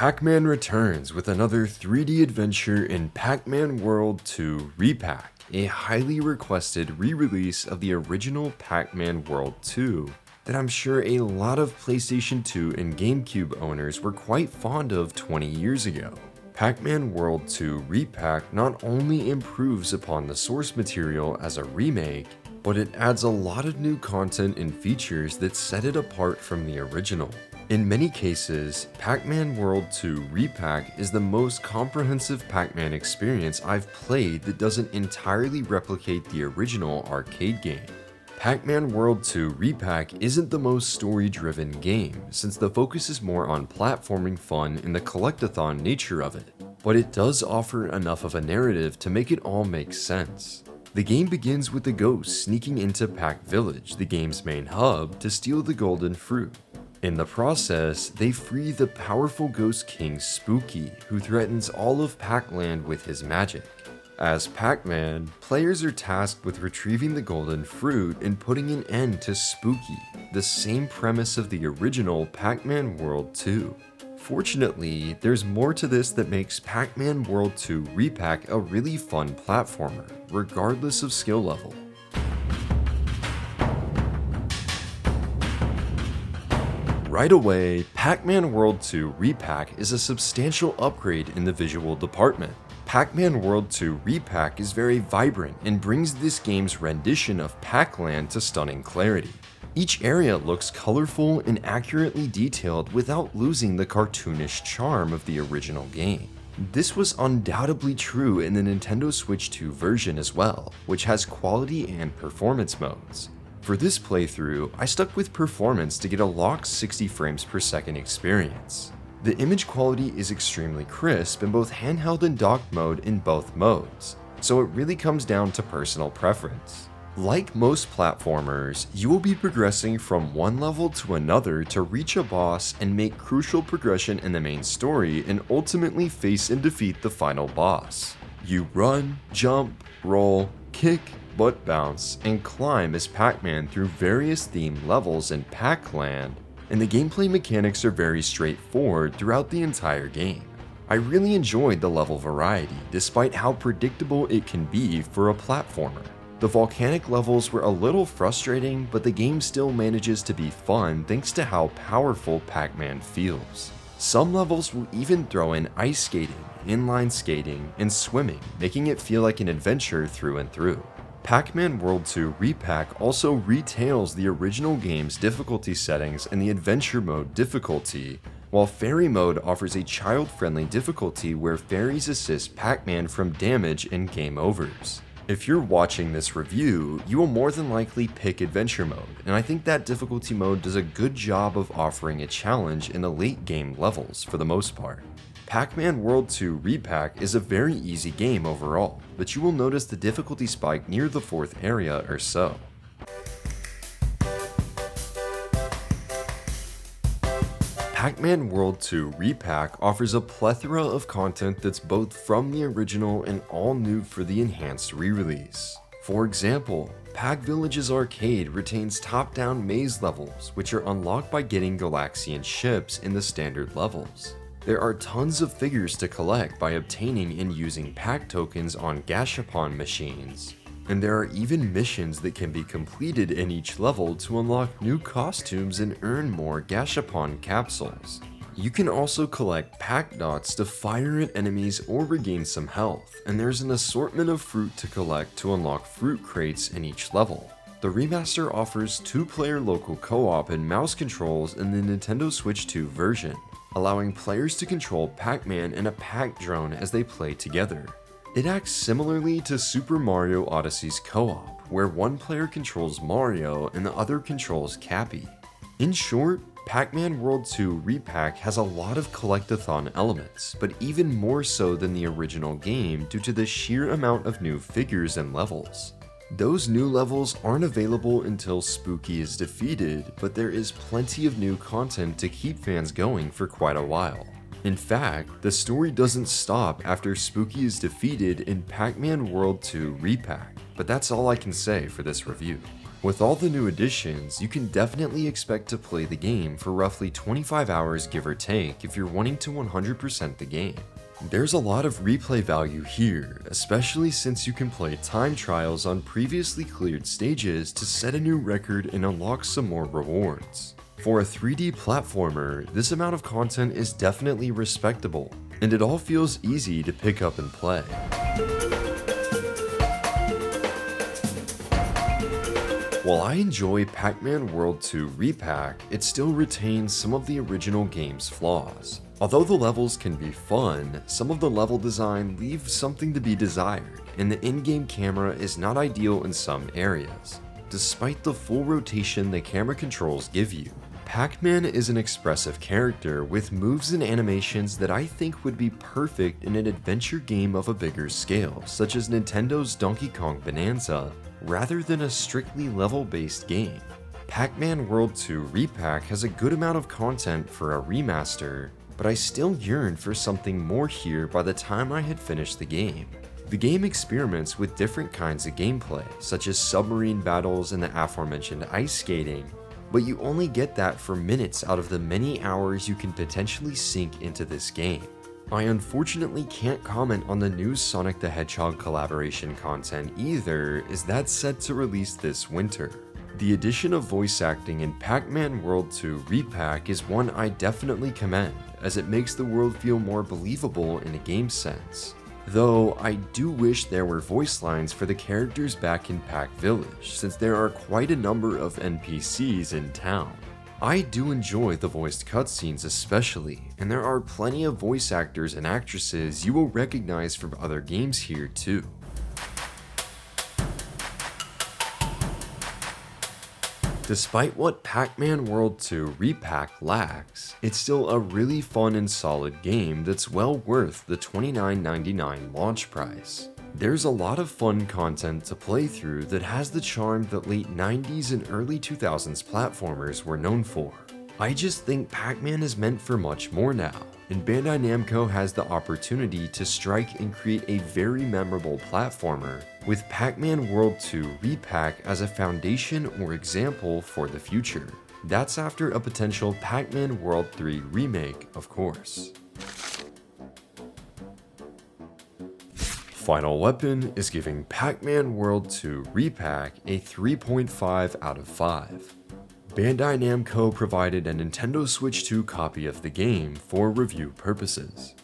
Pac-Man returns with another 3D adventure in Pac-Man World 2 Re-PAC, a highly requested re-release of the original Pac-Man World 2 that I'm sure a lot of PlayStation 2 and GameCube owners were quite fond of 20 years ago. Pac-Man World 2 Re-PAC not only improves upon the source material as a remake, but it adds a lot of new content and features that set it apart from the original. In many cases, Pac-Man World 2 Re-PAC is the most comprehensive Pac-Man experience I've played that doesn't entirely replicate the original arcade game. Pac-Man World 2 Re-PAC isn't the most story-driven game, since the focus is more on platforming fun and the collectathon nature of it, but it does offer enough of a narrative to make it all make sense. The game begins with the ghosts sneaking into Pac Village, the game's main hub, to steal the golden fruit. In the process, they free the powerful Ghost King Spooky, who threatens all of Pac-Land with his magic. As Pac-Man, players are tasked with retrieving the golden fruit and putting an end to Spooky, the same premise of the original Pac-Man World 2. Fortunately, there's more to this that makes Pac-Man World 2 Re-PAC a really fun platformer, regardless of skill level. Right away, Pac-Man World 2 Re-PAC is a substantial upgrade in the visual department. Pac-Man World 2 Re-PAC is very vibrant and brings this game's rendition of Pac-Land to stunning clarity. Each area looks colorful and accurately detailed without losing the cartoonish charm of the original game. This was undoubtedly true in the Nintendo Switch 2 version as well, which has quality and performance modes. For this playthrough, I stuck with performance to get a locked 60 frames per second experience. The image quality is extremely crisp in both handheld and docked mode in both modes, so it really comes down to personal preference. Like most platformers, you will be progressing from one level to another to reach a boss and make crucial progression in the main story and ultimately face and defeat the final boss. You run, jump, roll, kick, butt bounce, and climb as Pac-Man through various themed levels in Pac-Land, and the gameplay mechanics are very straightforward throughout the entire game. I really enjoyed the level variety, despite how predictable it can be for a platformer. The volcanic levels were a little frustrating, but the game still manages to be fun thanks to how powerful Pac-Man feels. Some levels will even throw in ice skating, inline skating, and swimming, making it feel like an adventure through and through. Pac-Man World 2 Re-PAC also retails the original game's difficulty settings and the adventure mode difficulty, while fairy mode offers a child-friendly difficulty where fairies assist Pac-Man from damage and game overs. If you're watching this review, you will more than likely pick adventure mode, and I think that difficulty mode does a good job of offering a challenge in the late game levels for the most part. Pac-Man World 2 Re-PAC is a very easy game overall, but you will notice the difficulty spike near the 4th area or so. Pac-Man World 2 Re-PAC offers a plethora of content that's both from the original and all new for the enhanced re-release. For example, Pac Village's arcade retains top-down maze levels, which are unlocked by getting Galaxian ships in the standard levels. There are tons of figures to collect by obtaining and using Pac tokens on Gashapon machines. And there are even missions that can be completed in each level to unlock new costumes and earn more Gashapon capsules. You can also collect Pac dots to fire at enemies or regain some health, and there's an assortment of fruit to collect to unlock fruit crates in each level. The remaster offers 2-player local co-op and mouse controls in the Nintendo Switch 2 version, allowing players to control Pac-Man and a Pac drone as they play together. It acts similarly to Super Mario Odyssey's co-op, where one player controls Mario and the other controls Cappy. In short, Pac-Man World 2 Re-PAC has a lot of collectathon elements, but even more so than the original game due to the sheer amount of new figures and levels. Those new levels aren't available until Spooky is defeated, but there is plenty of new content to keep fans going for quite a while. In fact, the story doesn't stop after Spooky is defeated in Pac-Man World 2 Re-PAC, but that's all I can say for this review. With all the new additions, you can definitely expect to play the game for roughly 25 hours give or take if you're wanting to 100% the game. There's a lot of replay value here, especially since you can play time trials on previously cleared stages to set a new record and unlock some more rewards. For a 3D platformer, this amount of content is definitely respectable, and it all feels easy to pick up and play. While I enjoy Pac-Man World 2 Re-PAC, it still retains some of the original game's flaws. Although the levels can be fun, some of the level design leaves something to be desired, and the in-game camera is not ideal in some areas. Despite the full rotation the camera controls give you, Pac-Man is an expressive character with moves and animations that I think would be perfect in an adventure game of a bigger scale, such as Nintendo's Donkey Kong Bonanza, rather than a strictly level-based game. Pac-Man World 2 Re-PAC has a good amount of content for a remaster, but I still yearn for something more here by the time I had finished the game. The game experiments with different kinds of gameplay, such as submarine battles and the aforementioned ice skating, but you only get that for minutes out of the many hours you can potentially sink into this game. I unfortunately can't comment on the new Sonic the Hedgehog collaboration content either, as that's set to release this winter. The addition of voice acting in Pac-Man World 2 Re-PAC is one I definitely commend, as it makes the world feel more believable in a game sense. Though I do wish there were voice lines for the characters back in Pac Village, since there are quite a number of NPCs in town. I do enjoy the voiced cutscenes especially, and there are plenty of voice actors and actresses you will recognize from other games here too. Despite what Pac-Man World 2 Re-PAC lacks, it's still a really fun and solid game that's well worth the $29.99 launch price. There's a lot of fun content to play through that has the charm that late 90s and early 2000s platformers were known for. I just think Pac-Man is meant for much more now, and Bandai Namco has the opportunity to strike and create a very memorable platformer with Pac-Man World 2 Re-PAC as a foundation or example for the future. That's after a potential Pac-Man World 3 remake, of course. Final Weapon is giving Pac-Man World 2 Re-PAC a 3.5 out of 5. Bandai Namco provided a Nintendo Switch 2 copy of the game for review purposes.